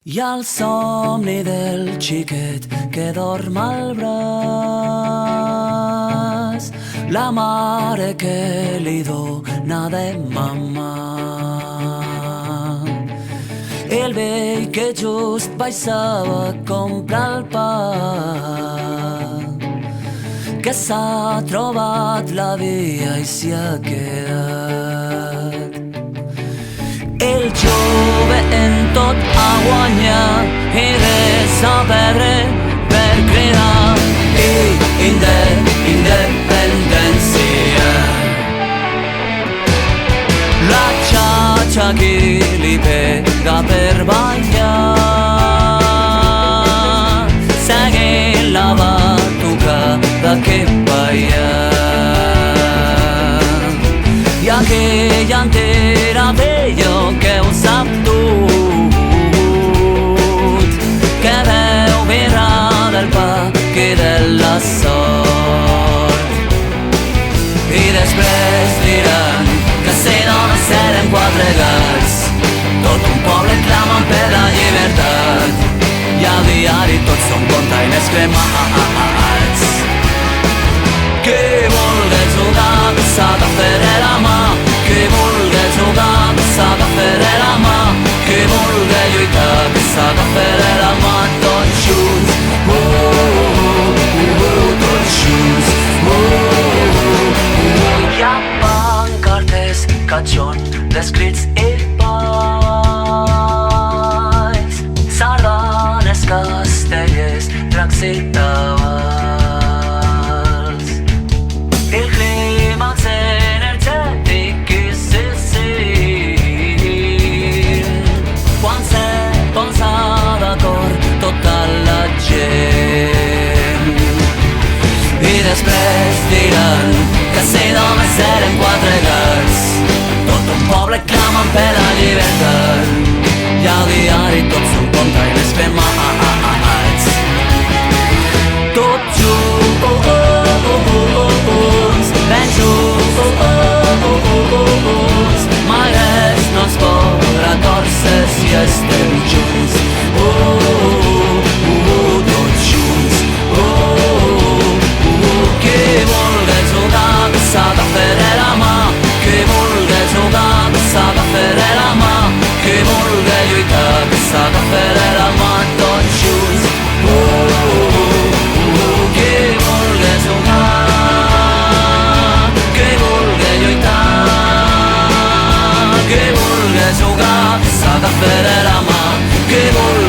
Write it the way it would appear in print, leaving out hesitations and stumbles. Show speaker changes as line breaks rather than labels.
I el somni del xiquet que dorm al braç, la mare que li dona de mamar, el vell que just baixava a comprar el pa, que s'ha trobat la via i s'hi ha quedat. El jove en tot a guanyar i res a perdre per cridar independència. La xatxa qui li pega per ballar, seguint la batucada que balla. I aquella entera vella que ho sap tot, que veu mirar del pa que de la sort. I després diran que si dones serem quatre gats, tot un poble clamant per la llibertat, i al diari tots són containers cremats. Qui vulgui jugar s'ha de fer la mà, qui vulgui jugar s'ha de fer la mà, qui vulgui lluitar s'ha de fer la mà, tots junts, tots junts. Hi ha pancartes, catxons, descrits i balls, sardanes, castellers, dracs i tabals. El clímax energètic i sent quan se posa d'acord tota la gent. I després diran que si només serem quatre gats, tot un poble clamant per la llibertat, i al diari tots són containers cremats. Tots junts, ben junts, mai res no es podrà tòrcer si estem junts. Tots junts. Qui vulgui jugar s'ha de fer la mà, qui vulgui jugar s'ha de fer la mà, qui vulgui lluitar s'ha de fer la mà, tots junts. Qui vulgui jugar, qui vulgui lluitar, qui vulgui jugar s'ha de fer la mà, qui vulgui